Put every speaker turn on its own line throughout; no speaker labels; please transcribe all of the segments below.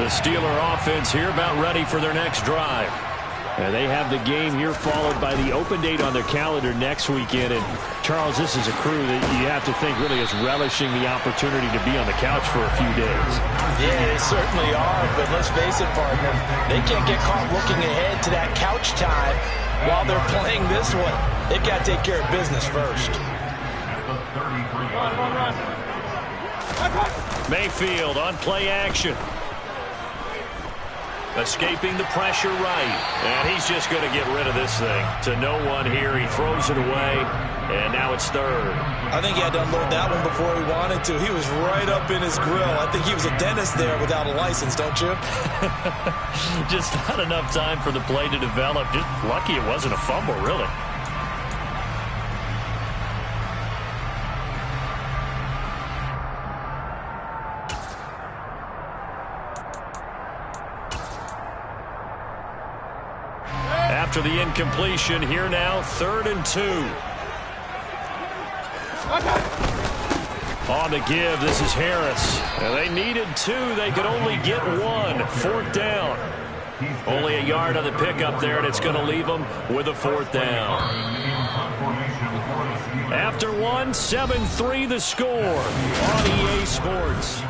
The Steeler offense here about ready for their next drive. And they have the game here followed by the open date on their calendar next weekend. And, Charles, this is a crew that you have to think really is relishing the opportunity to be on the couch for a few days.
Yeah, they certainly are. But let's face it, partner, they can't get caught looking ahead to that couch time while they're playing this one. They've got to take care of business first.
Mayfield on play action. Escaping the pressure right. And he's just going to get rid of this thing. To no one here. He throws it away. And now it's third.
I think he had to unload that one before he wanted to. He was right up in his grill. I think he was a dentist there without a license, don't you?
Just not enough time for the play to develop. Just lucky it wasn't a fumble, really. After the incompletion, here now, 3rd and 2. On the give, this is Harris. And they needed 2. They could only get 1. 4th down. Only a yard on the pickup there, and it's going to leave them with a 4th down. After 1, 7-3 the score on EA Sports.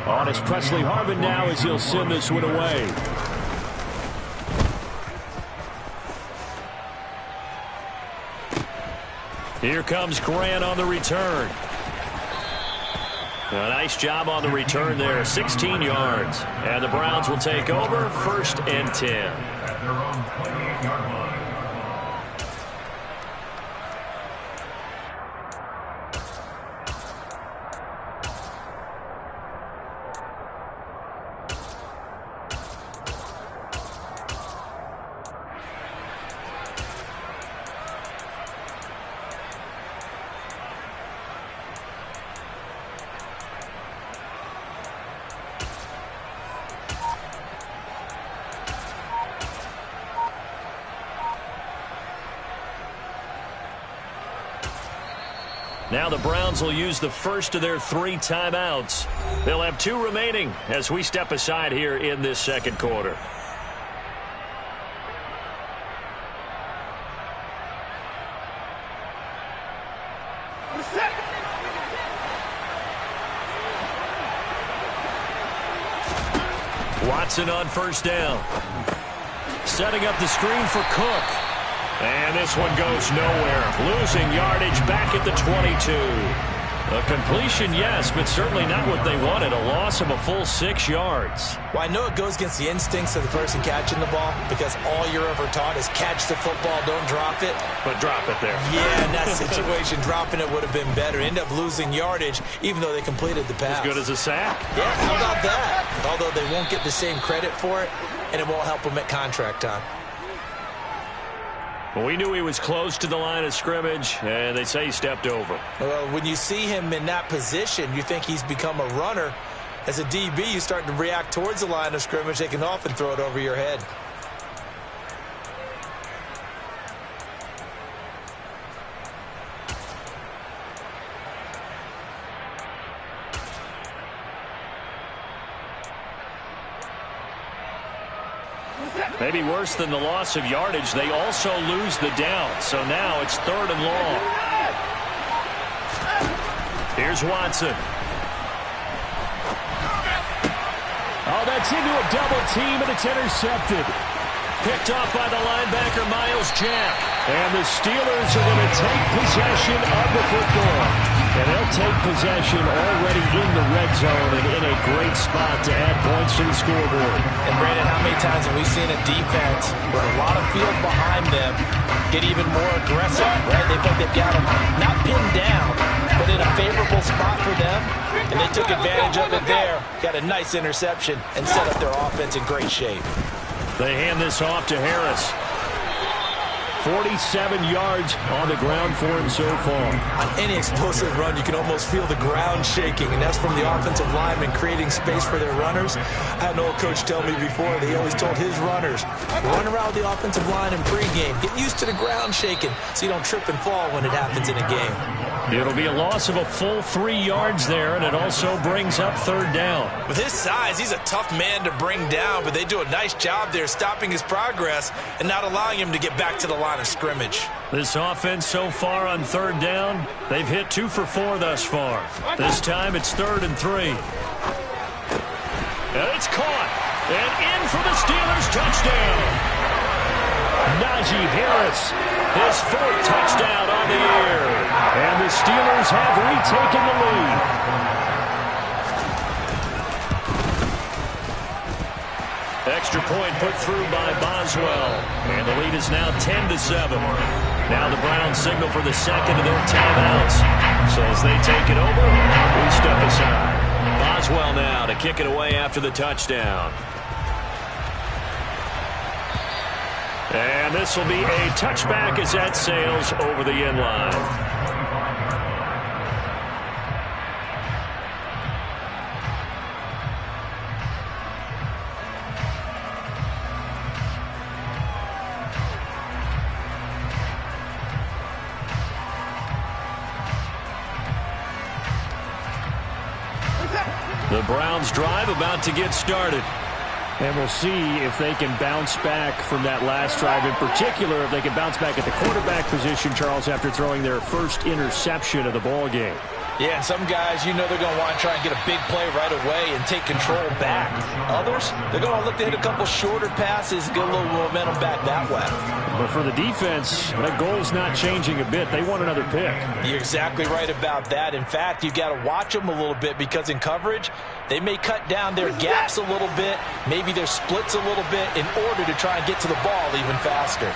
On is Presley Harvin now as he'll send this one away. Here comes Grant on the return. A nice job on the return there, 16 yards. And the Browns will take over, 1st and 10. At their own 28-yard line. Now the Browns will use the first of their 3 timeouts. They'll have 2 remaining as we step aside here in this second quarter. Watson on 1st down. Setting up the screen for Cook. And this one goes nowhere. Losing yardage back at the 22. A completion, yes, but certainly not what they wanted. A loss of a full 6 yards.
Well, I know it goes against the instincts of the person catching the ball because all you're ever taught is catch the football, don't drop it.
But drop it there.
Yeah, in that situation, dropping it would have been better. End up losing yardage, even though they completed the pass.
As good as a sack.
Yeah, how about that? Although they won't get the same credit for it, and it won't help them at contract time.
Well, we knew he was close to the line of scrimmage, and they say he stepped over.
Well, when you see him in that position, you think he's become a runner. As a DB, you start to react towards the line of scrimmage. They can often throw it over your head.
Maybe worse than the loss of yardage, they also lose the down. So now it's 3rd and long. Here's Watson. Oh, that's into a double team, and it's intercepted. Picked off by the linebacker, Myles Jack. And the Steelers are going to take possession of the football. And they'll take possession already in the red zone and in a great spot to add points to the scoreboard.
And, Brandon, how many times have we seen a defense with a lot of field behind them get even more aggressive, right? They think they've got them not pinned down, but in a favorable spot for them. And they took advantage of it there. Got a nice interception and set up their offense in great shape.
They hand this off to Harris. 47 yards on the ground for him so far.
On any explosive run, you can almost feel the ground shaking, and that's from the offensive linemen creating space for their runners. I had an old coach tell me before, he always told his runners, run around the offensive line in pregame. Get used to the ground shaking so you don't trip and fall when it happens in a game.
It'll be a loss of a full 3 yards there, and it also brings up third down.
With his size, he's a tough man to bring down, but they do a nice job there stopping his progress and not allowing him to get back to the line of scrimmage.
This offense so far on third down, they've hit 2 for 4 thus far. This time it's 3rd and 3. And it's caught. And in for the Steelers touchdown. Najee Harris, his 4th touchdown on the year. And the Steelers have retaken the lead. Extra point put through by Boswell. And the lead is now 10-7. Now the Browns signal for the second of their timeouts. So as they take it over, we step aside. Boswell now to kick it away after the touchdown. And this will be a touchback as that sails over the end line. The Browns drive about to get started. And we'll see if they can bounce back from that last drive. In particular, if they can bounce back at the quarterback position, Charles, after throwing their first interception of the ball game.
Yeah, and some guys, you know they're going to want to try and get a big play right away and take control back. Others, they're going to look to hit a couple shorter passes, get a little momentum back that way.
But for the defense, that goal's not changing a bit. They want another pick.
You're exactly right about that. In fact, you've got to watch them a little bit because in coverage, they may cut down their gaps a little bit, maybe their splits a little bit in order to try and get to the ball even faster.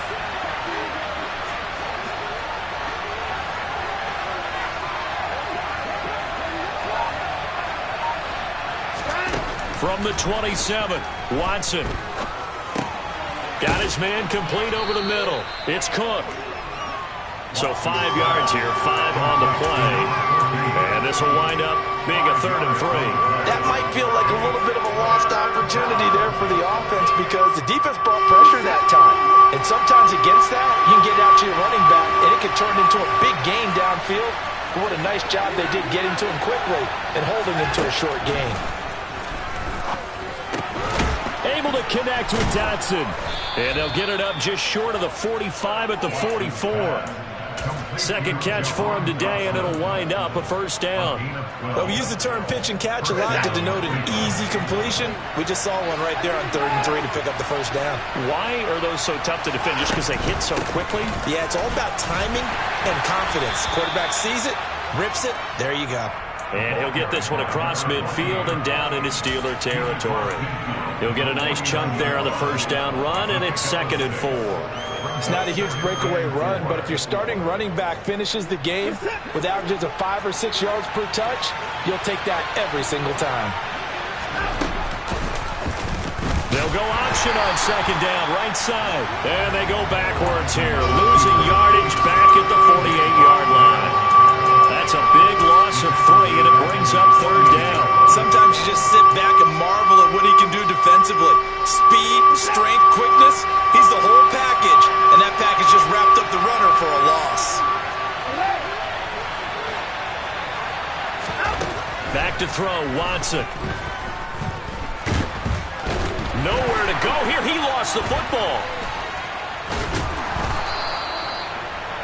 From the 27, Watson. Got his man complete over the middle. It's Cook. So 5 yards here, 5 on the play. And this will wind up being a 3rd and 3.
That might feel like a little bit of a lost opportunity there for the offense because the defense brought pressure that time. And sometimes against that, you can get out to your running back, and it could turn into a big gain downfield. But what a nice job they did getting to him quickly and holding him to a short gain.
Able to connect with Dotson. And they'll get it up just short of the 45 at the 44. Second catch for him today, and it'll wind up a first down.
Well, we use the term pitch and catch a lot to denote an easy completion. We just saw one right there on 3rd and 3 to pick up the first down.
Why are those so tough to defend? Just because they hit so quickly?
Yeah, it's all about timing and confidence. Quarterback sees it, rips it, there you go.
And he'll get this one across midfield and down into Steeler territory. He'll get a nice chunk there on the first down run, and it's 2nd and 4.
It's not a huge breakaway run, but if your starting running back finishes the game with averages of 5 or 6 yards per touch, you'll take that every single time.
They'll go option on 2nd down, right side. And they go backwards here, losing yardage back at the 48-yard line. That's a big loss of 3, and it brings up 3rd down.
Sometimes you just sit back and marvel at what he can do defensively. Speed, strength, quickness, he's the whole package. And that package just wrapped up the runner for a loss.
Back to throw, Watson. Nowhere to go here. He lost the football.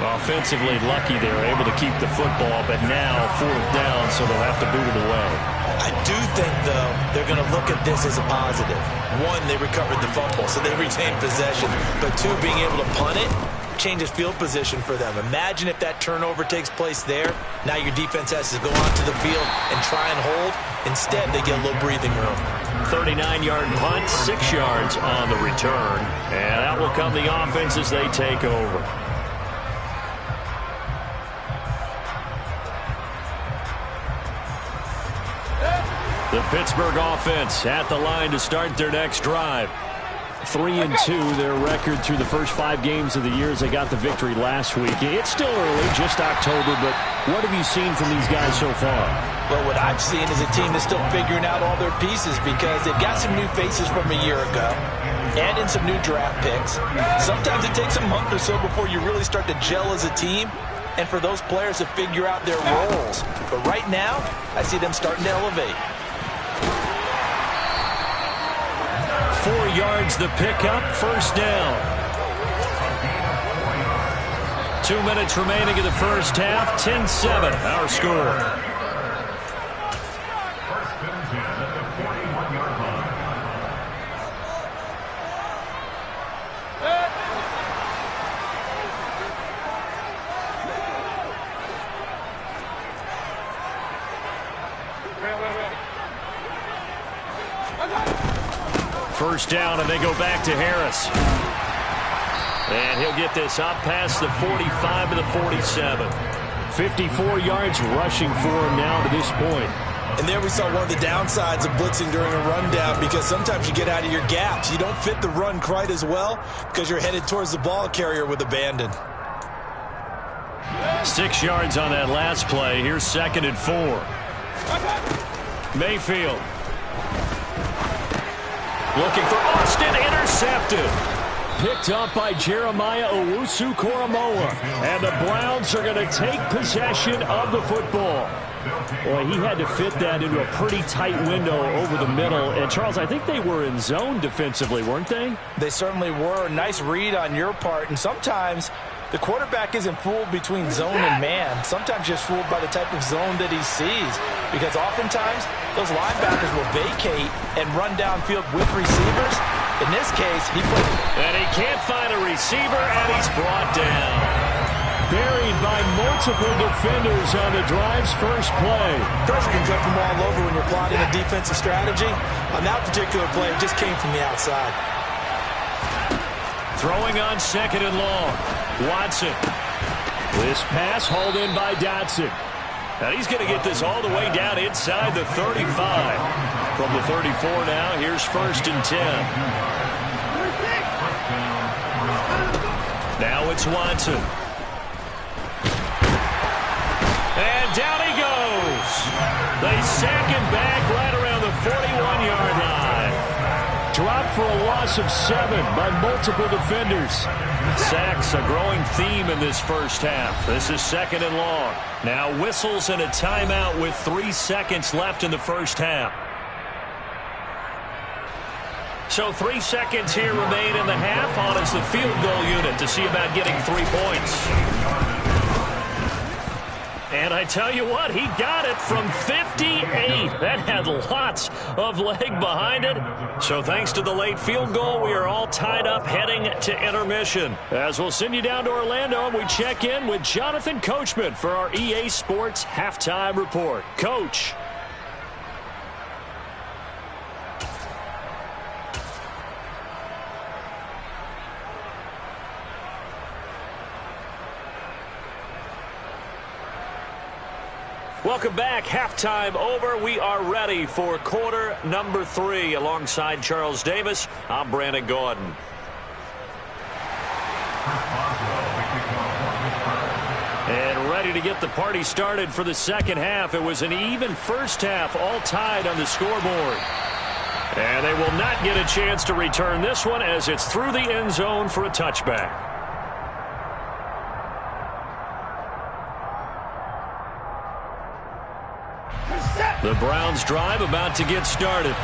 Offensively lucky they were able to keep the football, but now 4th down, so they'll have to boot it away.
I do think, though, they're going to look at this as a positive. 1, they recovered the fumble, so they retained possession. But 2, being able to punt it changes field position for them. Imagine if that turnover takes place there. Now your defense has to go onto the field and try and hold. Instead, they get a little breathing room.
39-yard punt, 6 yards on the return. And that will come the offense as they take over. The Pittsburgh offense at the line to start their next drive. 3-2, their record through the first 5 games of the year as they got the victory last week. It's still early, just October, but what have you seen from these guys so far?
Well, what I've seen is a team that's still figuring out all their pieces because they've got some new faces from a year ago and in some new draft picks. Sometimes it takes a month or so before you really start to gel as a team. and for those players to figure out their roles. But right now, I see them starting to elevate.
4 yards the pickup, first down. 2 minutes remaining in the first half, 10-7 our score. First down, and they go back to Harris. And he'll get this up past the 45 to the 47. 54 yards rushing for him now to this point.
And there we saw one of the downsides of blitzing during a rundown, because sometimes you get out of your gaps. You don't fit the run quite as well because you're headed towards the ball carrier with abandon.
6 yards on that last play. Here's 2nd and 4. Mayfield. Looking for Austin, intercepted. Picked up by Jeremiah Owusu-Koramoah. And the Browns are going to take possession of the football. Boy, he had to fit that into a pretty tight window over the middle. And, Charles, I think they were in zone defensively, weren't they?
They certainly were. Nice read on your part. And sometimes the quarterback isn't fooled between zone and man. Sometimes just fooled by the type of zone that he sees. Because oftentimes, those linebackers will vacate and run downfield with receivers. In this case, he put...
And he can't find a receiver, and he's brought down. Buried by multiple defenders on the drive's first play.
Pressure can come from all over when you're plotting a defensive strategy. On that particular play, it just came from the outside.
Throwing on 2nd and long. Watson. This pass hauled in by Dotson. Now he's going to get this all the way down inside the 35. From the 34 now, here's 1st and 10. Now it's Watson. And down he goes. They sack him back right around the 41-yard line. Dropped for a loss of 7 by multiple defenders. Sacks a growing theme in this first half. This is 2nd and long. Now whistles and a timeout with 3 seconds left in the first half. So 3 seconds here remain in the half. On is the field goal unit to see about getting 3 points. And I tell you what, he got it from 58. That had lots of leg behind it. So thanks to the late field goal, we are all tied up heading to intermission. As we'll send you down to Orlando, and we check in with Jonathan Coachman for our EA Sports Halftime Report. Coach. Welcome back. Halftime over. We are ready for quarter number 3. Alongside Charles Davis, I'm Brandon Gordon. And ready to get the party started for the second half. It was an even first half, all tied on the scoreboard. And they will not get a chance to return this one as it's through the end zone for a touchback. The Browns drive about to get started.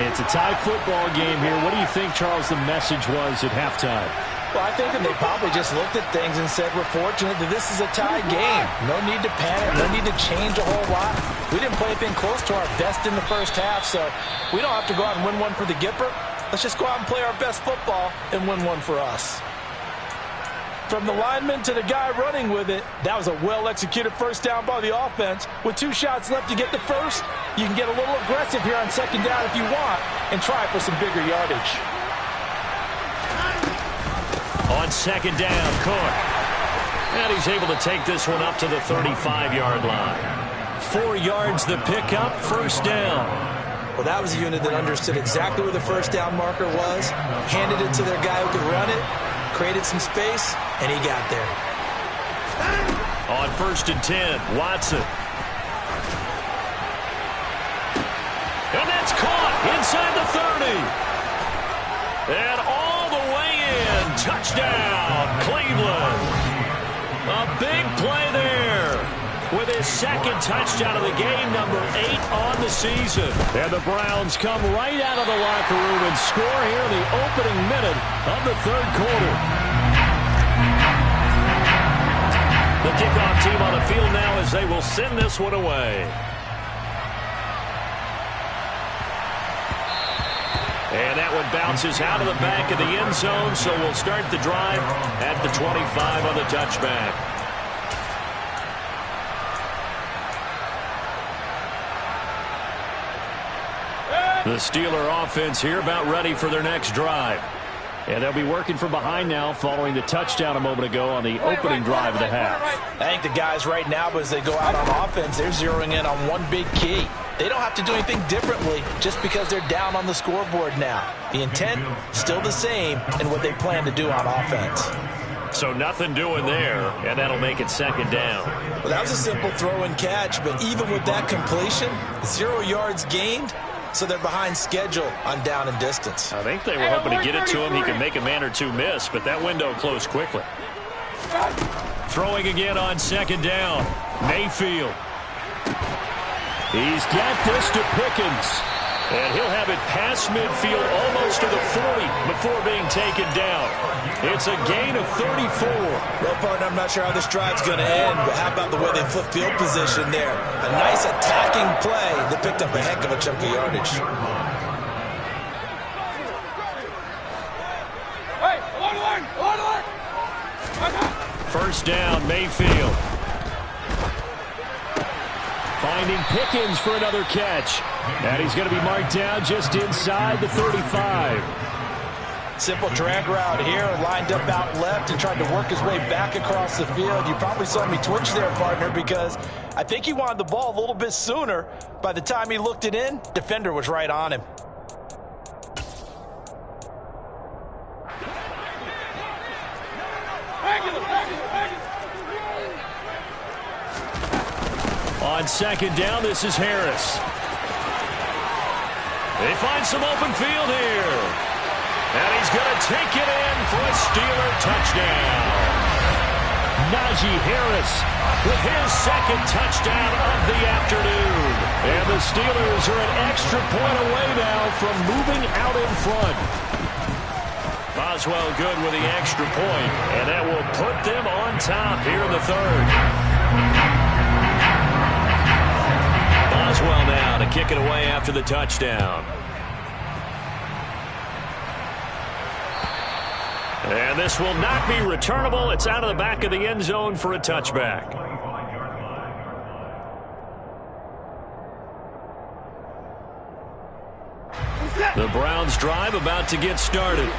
It's a tie football game here. What do you think, Charles, the message was at halftime?
Well, I think that they probably just looked at things and said, we're fortunate that this is a tie game. No need to panic. No need to change a whole lot. We didn't play anything close to our best in the first half, so we don't have to go out and win one for the Gipper. Let's just go out and play our best football and win one for us. From the lineman to the guy running with it, that was a well-executed first down by the offense. With 2 shots left to get the first, you can get a little aggressive here on second down if you want and try for some bigger yardage.
On second down, Cook. And he's able to take this one up to the 35-yard line. 4 yards the pickup, first down.
Well, that was a unit that understood exactly where the first down marker was, handed it to their guy who could run it, created some space, and he got there.
On 1st and 10, Watson. And that's caught inside the 30. And all the way in. Touchdown, Cleveland. A big play with his second touchdown of the game, number 8 on the season. And the Browns come right out of the locker room and score here in the opening minute of the third quarter. The kickoff team on the field now as they will send this one away. And that one bounces out of the back of the end zone, so we'll start the drive at the 25 on the touchback. The Steeler offense here about ready for their next drive. And they'll be working from behind now following the touchdown a moment ago on the opening drive of the half.
I think the guys right now, as they go out on offense, they're zeroing in on one big key. They don't have to do anything differently just because they're down on the scoreboard now. The intent, still the same, and what they plan to do on offense.
So nothing doing there, and that'll make it second down.
Well, that was a simple throw and catch, but even with that completion, 0 yards gained, so they're behind schedule on down and distance.
I think they were hoping to get it to him. He could make a man or two miss, but that window closed quickly. Throwing again on second down. Mayfield. He's got this to Pickens. And he'll have it past midfield almost to the 40 before being taken down. It's a gain of 34.
Well, partner, I'm not sure how this drive's going to end, but how about the way they flip field position there? A nice attacking play that picked up a heck of a chunk of yardage.
First down, Mayfield. Finding Pickens for another catch. And he's going to be marked down just inside the 35.
Simple drag route here, lined up out left and tried to work his way back across the field. You probably saw me twitch there, partner, because I think he wanted the ball a little bit sooner. By the time he looked it in, defender was right on him.
On second down, this is Harris. They find some open field here. And he's going to take it in for a Steeler touchdown. Najee Harris with his second touchdown of the afternoon. And the Steelers are an extra point away now from moving out in front. Boswell good with the extra point, and that will put them on top here in the third. Boswell now to kick it away after the touchdown. And this will not be returnable. It's out of the back of the end zone for a touchback. The Browns drive about to get started.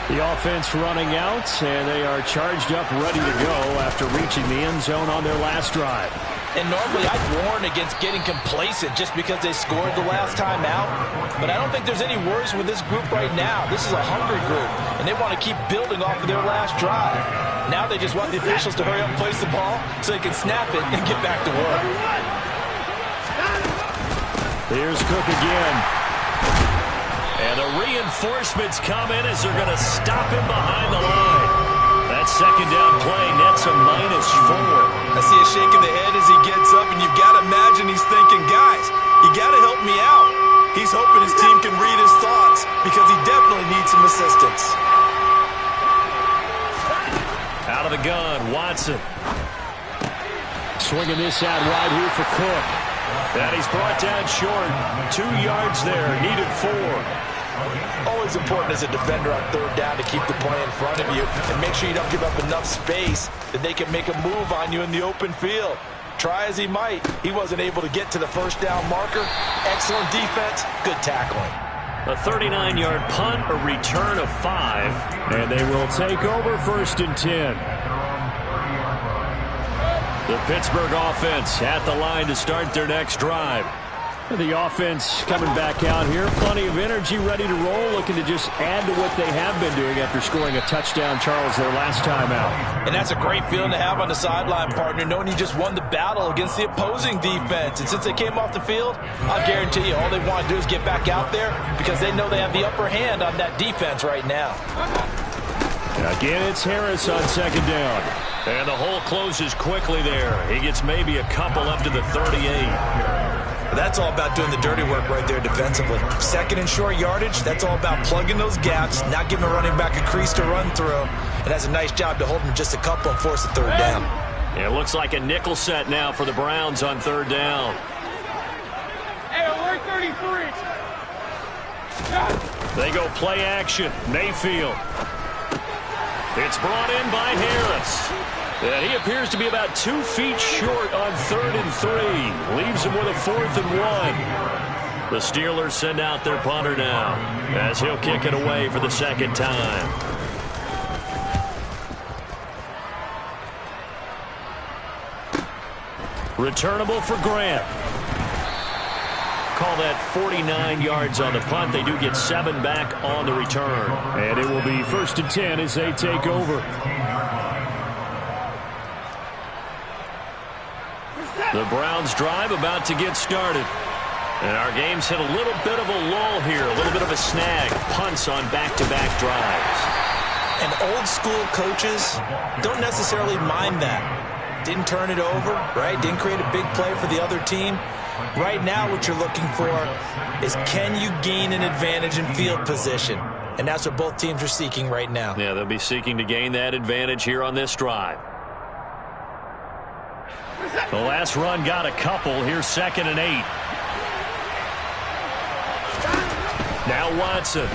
The offense running out, and they are charged up, ready to go after reaching the end zone on their last drive.
And normally I'd warn against getting complacent just because they scored the last time out. But I don't think there's any worries with this group right now. This is a hungry group, and they want to keep building off of their last drive. Now they just want the officials to hurry up and place the ball so they can snap it and get back to work.
Here's Cook again. And the reinforcements come in as they're going to stop him behind the line. That second down play nets a -4.
I see a shake of the head as he gets up, and you've got to imagine he's thinking, guys, you got to help me out. He's hoping his team can read his thoughts because he definitely needs some assistance.
Out of the gun, Watson. Swinging this out wide here for Cook. And he's brought down short. 2 yards there, needed 4.
Always important as a defender on third down to keep the play in front of you and make sure you don't give up enough space that they can make a move on you in the open field. Try as he might, he wasn't able to get to the first down marker. Excellent defense, good tackling.
A 39-yard punt, a return of 5, and they will take over 1st and 10. The Pittsburgh offense at the line to start their next drive. The offense coming back out here. Plenty of energy, ready to roll, looking to just add to what they have been doing after scoring a touchdown, Charles, their last time out.
And that's a great feeling to have on the sideline, partner, knowing you just won the battle against the opposing defense. And since they came off the field, I'll guarantee you all they want to do is get back out there because they know they have the upper hand on that defense right now.
Again, it's Harris on second down. And the hole closes quickly there. He gets maybe a couple up to the 38.
That's all about doing the dirty work right there defensively. Second and short yardage, that's all about plugging those gaps, not giving a running back a crease to run through. And that's a nice job to hold him just a couple and force a third down.
It looks like a nickel set now for the Browns on third down.
Hey, alert 33.
They go play action. Mayfield. It's brought in by Harris. And he appears to be about 2 feet short on 3rd and 3. Leaves him with a 4th and 1. The Steelers send out their punter now as he'll kick it away for the second time. Returnable for Grant. Call that 49 yards on the punt. They do get 7 back on the return. And it will be 1st and 10 as they take over. The Browns drive about to get started. And our game's hit a little bit of a lull here, a little bit of a snag. Punts on back-to-back drives.
And old-school coaches don't necessarily mind that. Didn't turn it over, right? Didn't create a big play for the other team. Right now what you're looking for is can you gain an advantage in field position? And that's what both teams are seeking right now.
Yeah, they'll be seeking to gain that advantage here on this drive. The last run got a couple. Here's 2nd and 8. Now Watson.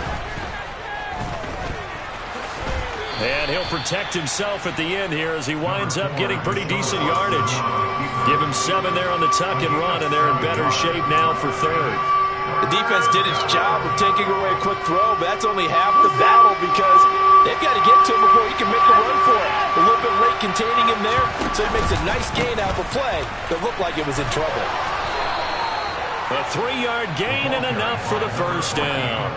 And he'll protect himself at the end here as he winds up getting pretty decent yardage. Give him 7 there on the tuck and run, and they're in better shape now for third.
The defense did its job of taking away a quick throw, but that's only half the battle because they've got to get to him before he can make a run for it. A little bit late containing him there, so he makes a nice gain out of a play that looked like it was in trouble.
A 3-yard gain and enough for the first down.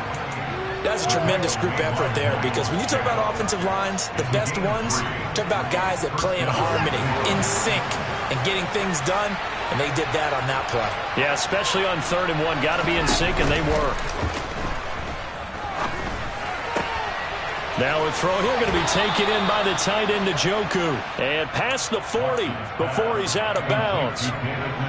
That's a tremendous group effort there because when you talk about offensive lines, the best ones, talk about guys that play in harmony, in sync, and getting things done, and they did that on that play.
Yeah, especially on 3rd and 1. Got to be in sync, and they were. Now a throw here going to be taken in by the tight end, Njoku. And past the 40 before he's out of bounds.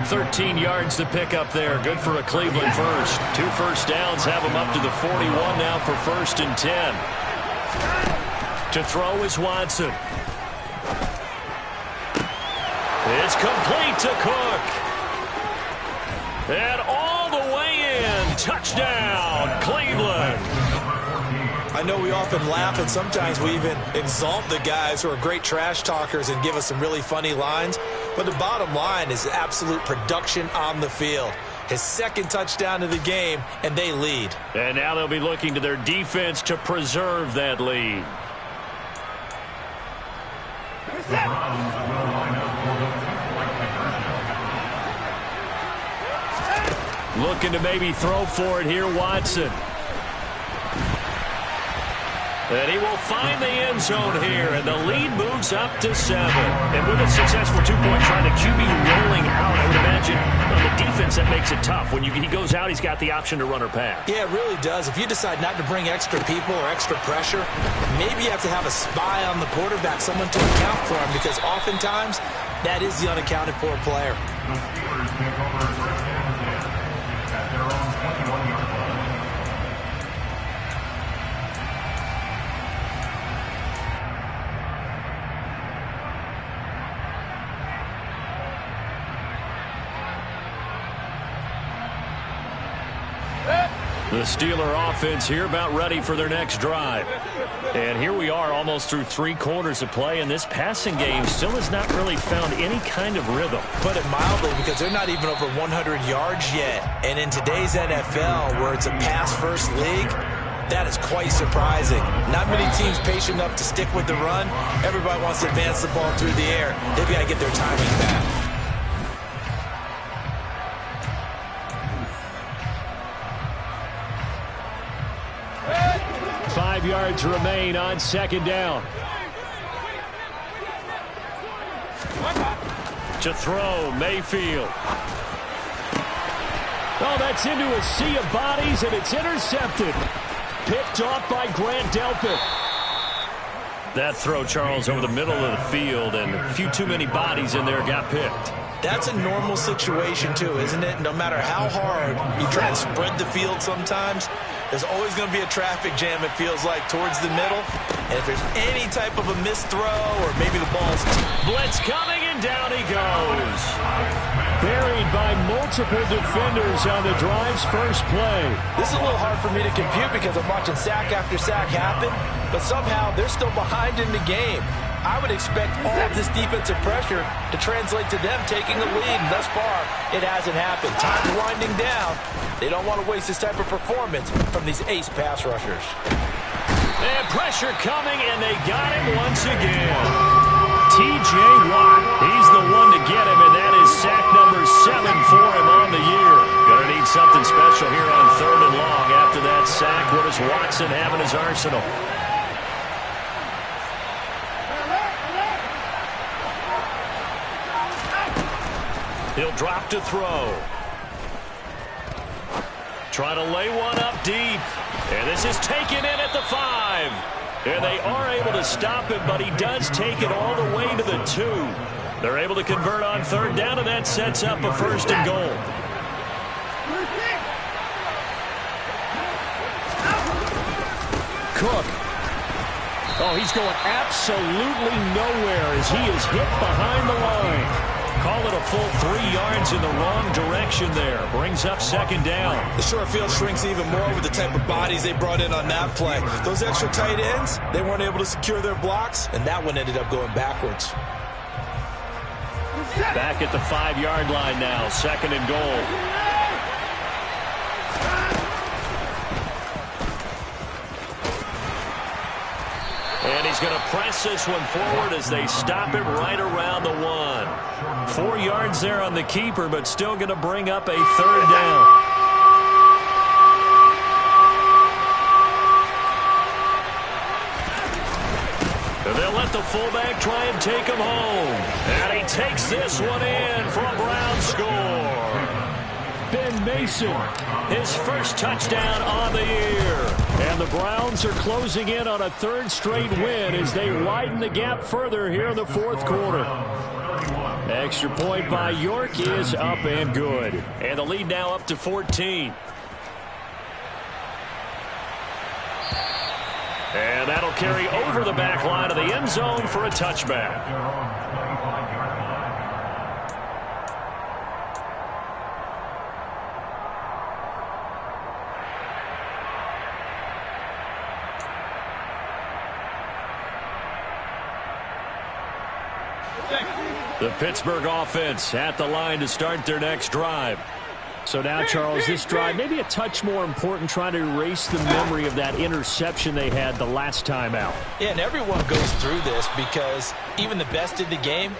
13 yards to pick up there. Good for a Cleveland first. 2 first downs have him up to the 41 now for 1st and 10. To throw is Watson. It's complete to Cook. And all the way in. Touchdown, Cleveland.
I know we often laugh, and sometimes we even exalt the guys who are great trash talkers and give us some really funny lines. But the bottom line is absolute production on the field. His 2nd touchdown of the game, and they lead.
And now they'll be looking to their defense to preserve that lead. Looking to maybe throw for it here, Watson. And he will find the end zone here, and the lead moves up to 7. And with a successful 2-point try, the QB rolling out, I would imagine on the defense that makes it tough. When he goes out, he's got the option to run or pass.
Yeah, it really does. If you decide not to bring extra people or extra pressure, maybe you have to have a spy on the quarterback, someone to account for him, because oftentimes that is the unaccounted for player.
The Steeler offense here about ready for their next drive. And here we are almost through 3 quarters of play, and this passing game still has not really found any kind of rhythm.
Put it mildly, because they're not even over 100 yards yet. And in today's NFL, where it's a pass-first league, that is quite surprising. Not many teams patient enough to stick with the run. Everybody wants to advance the ball through the air. They've got to get their timing back.
5 yards remain on 2nd down. To throw, Mayfield. Oh, that's into a sea of bodies, and it's intercepted. Picked off by Grant Delpit. That throw, Charles, over the middle of the field, and a few too many bodies in there got picked.
That's a normal situation, too, isn't it? No matter how hard you try and spread the field sometimes, there's always going to be a traffic jam, it feels like, towards the middle. And if there's any type of a missed throw or maybe the ball's...
Blitz coming, and down he goes. Buried by multiple defenders on the drive's first play.
This is a little hard for me to compute because I'm watching sack after sack happen, but somehow they're still behind in the game. I would expect all of this defensive pressure to translate to them taking the lead, and thus far, it hasn't happened. Time's winding down. They don't want to waste this type of performance from these ace pass rushers.
And pressure coming, and they got him once again. T.J. Watt, he's the one to get him, and that is sack number 7 for him on the year. Gonna need something special here on 3rd and long. After that sack, what does Watson have in his arsenal? He'll drop to throw. Try to lay one up deep. And this is taken in at the 5. And they are able to stop him, but he does take it all the way to the 2. They're able to convert on 3rd down, and that sets up a 1st and goal. Cook. Oh, he's going absolutely nowhere as he is hit behind the line. Call it a full 3 yards in the wrong direction there. Brings up 2nd down.
The short field shrinks even more with the type of bodies they brought in on that play. Those extra tight ends, they weren't able to secure their blocks, and that one ended up going backwards.
Back at the 5-yard line now. 2nd and goal. And he's going to press this one forward as they stop him right around the 1. 4 yards there on the keeper, but still going to bring up a 3rd down. And they'll let the fullback try and take him home. And he takes this one in for a Brown score. Ben Mason, his first touchdown on the year. And the Browns are closing in on a 3rd straight win as they widen the gap further here in the 4th quarter. Extra point by York is up and good. And the lead now up to 14. And that'll carry over the back line of the end zone for a touchback. The Pittsburgh offense at the line to start their next drive. So now, Charles, this drive maybe a touch more important, trying to erase the memory of that interception they had the last time out.
Yeah, and everyone goes through this because even the best in the game,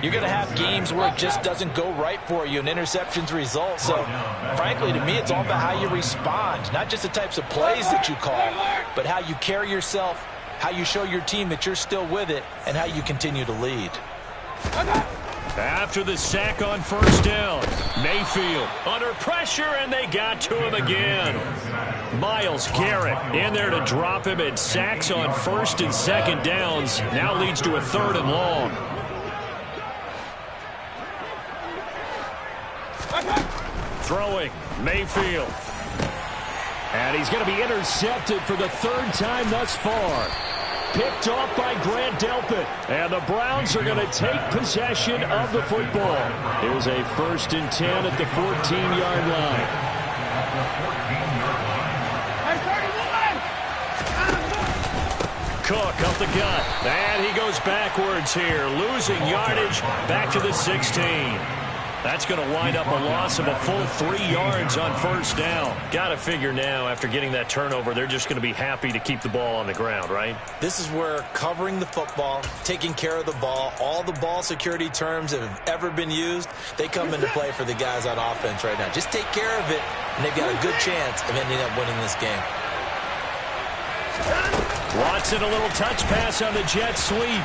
you're going to have games where it just doesn't go right for you and interceptions result. So, frankly, to me, it's all about how you respond, not just the types of plays that you call, but how you carry yourself, how you show your team that you're still with it, and how you continue to lead.
After the sack on 1st down, Mayfield under pressure, and they got to him again. Myles Garrett in there to drop him, and sacks on 1st and 2nd downs now leads to a 3rd and long. Throwing, Mayfield. And he's going to be intercepted for the 3rd time thus far. Picked off by Grant Delpit. And the Browns are going to take possession of the football. It was a 1st and 10 at the 14-yard line. Cook up the gut. And he goes backwards here, losing yardage back to the 16. That's going to wind up a loss of a full 3 yards on 1st down. Got to figure now, after getting that turnover, they're just going to be happy to keep the ball on the ground, right?
This is where covering the football, taking care of the ball, all the ball security terms that have ever been used, they come into play for the guys on offense right now. Just take care of it, and they've got a good chance of ending up winning this game.
Watson, a little touch pass on the jet sweep.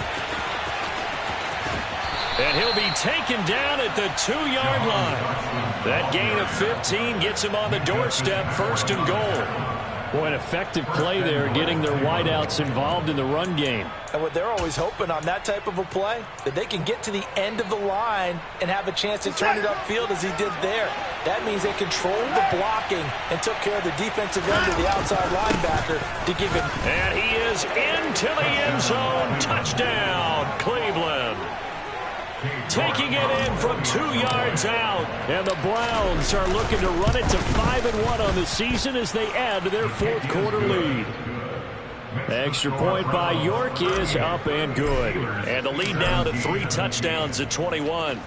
And he'll be taken down at the 2-yard line. That gain of 15 gets him on the doorstep, 1st and goal. Boy, an effective play there, getting their wideouts involved in the run game.
And what they're always hoping on that type of a play, that they can get to the end of the line and have a chance to turn it upfield as he did there. That means they controlled the blocking and took care of the defensive end of the outside linebacker to give him.
And he is into the end zone. Touchdown, Cleveland. Taking it in from 2 yards out. And the Browns are looking to run it to 5-1 on the season as they add to their fourth quarter lead. Extra point by York is up and good. And the lead now to 3 touchdowns at 21.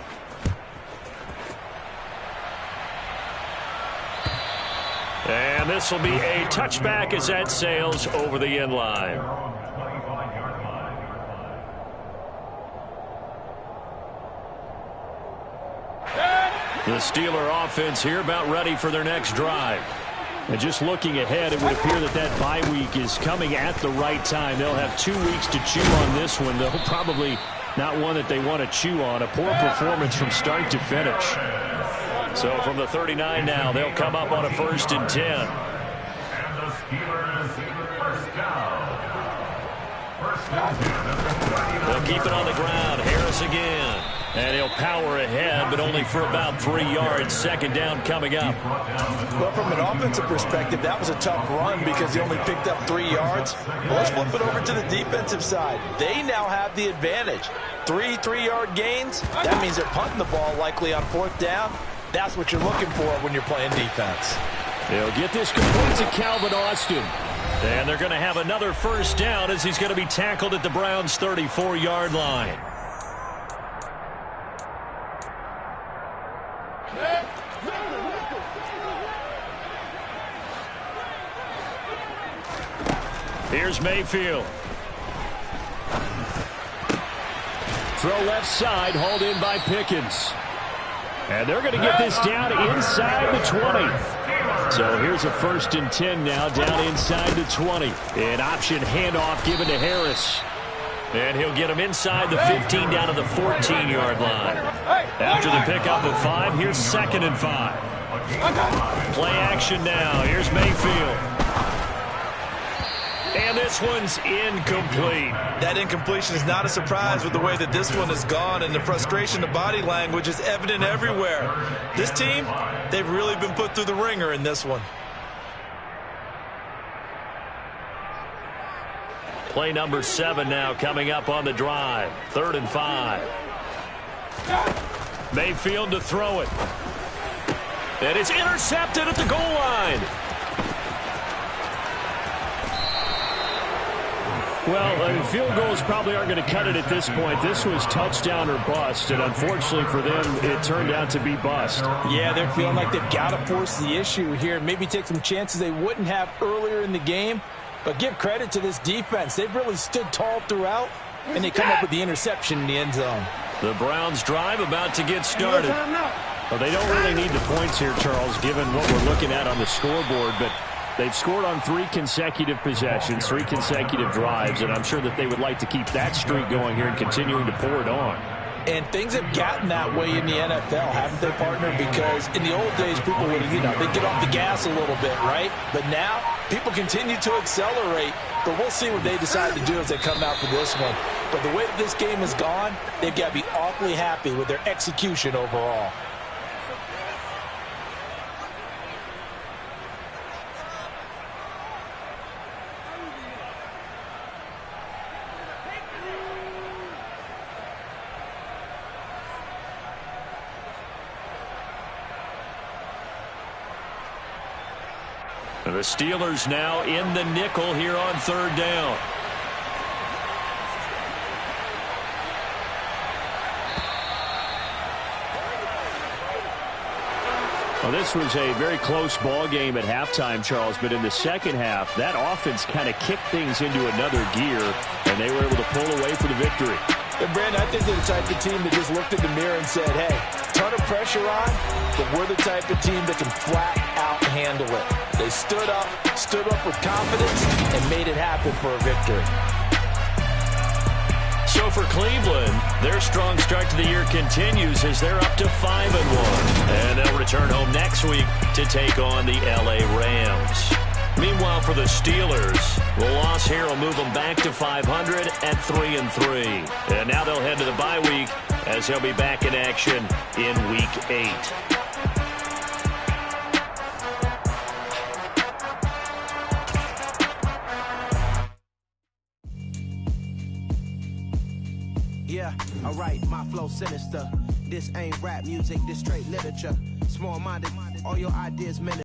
And this will be a touchback as that sails over the end line. The Steeler offense here about ready for their next drive. And just looking ahead, it would appear that that bye week is coming at the right time. They'll have 2 weeks to chew on this one, though probably not one that they want to chew on. A poor performance from start to finish. So from the 39 now, they'll come up on a 1st and 10.
And the Steelers first down.
They'll keep it on the ground. Harris again. And he'll power ahead, but only for about 3 yards. 2nd down coming up.
Well, from an offensive perspective, that was a tough run because he only picked up 3 yards. Well, let's flip it over to the defensive side. They now have the advantage. 3 3-yard gains. That means they're punting the ball likely on 4th down. That's what you're looking for when you're playing defense.
They'll get this complete to Calvin Austin. And they're going to have another 1st down as he's going to be tackled at the Browns' 34-yard line. Here's Mayfield. Throw left side, hauled in by Pickens. And they're going to get this down inside the 20. So here's a 1st and 10 now, down inside the 20. An option handoff given to Harris. And he'll get him inside the 15 down to the 14-yard line. After the pickup of 5, here's 2nd and 5. Play action now. Here's Mayfield. And this one's incomplete.
That incompletion is not a surprise with the way that this one has gone, and the frustration, the body language is evident everywhere. This team, they've really been put through the ringer in this one.
Play number 7 now coming up on the drive. 3rd and 5. Mayfield to throw it. And it's intercepted at the goal line. Well, field goals probably aren't going to cut it at this point. This was touchdown or bust, and unfortunately for them, it turned out to be bust.
Yeah, they're feeling like they've got to force the issue here and maybe take some chances they wouldn't have earlier in the game. But give credit to this defense. They've really stood tall throughout, and they come up with the interception in the end zone.
The Browns drive about to get started. Well, they don't really need the points here, Charles, given what we're looking at on the scoreboard, but they've scored on 3 consecutive possessions, 3 consecutive drives, and I'm sure that they would like to keep that streak going here and continuing to pour it on.
And things have gotten that way in the NFL, haven't they, partner? Because in the old days, people would, they'd get off the gas a little bit, right? But now, people continue to accelerate. But we'll see what they decide to do as they come out for this one. But the way that this game has gone, they've got to be awfully happy with their execution overall.
The Steelers now in the nickel here on 3rd down. Well, this was a very close ball game at halftime, Charles, but in the second half, that offense kind of kicked things into another gear, and they were able to pull away for the victory.
And Brandon, I think they're the type of team that just looked in the mirror and said, hey, ton of pressure on, but we're the type of team that can flat out handle it. They stood up with confidence, and made it happen for a victory.
So for Cleveland, their strong start to the year continues as they're up to 5-1. And they'll return home next week to take on the LA Rams. Meanwhile, for the Steelers. The loss here will move them back to 500 at 3-3. And now they'll head to the bye week as they'll be back in action in Week 8.
Yeah, alright, my flow sinister. This ain't rap music, this straight literature. Small-minded, all your ideas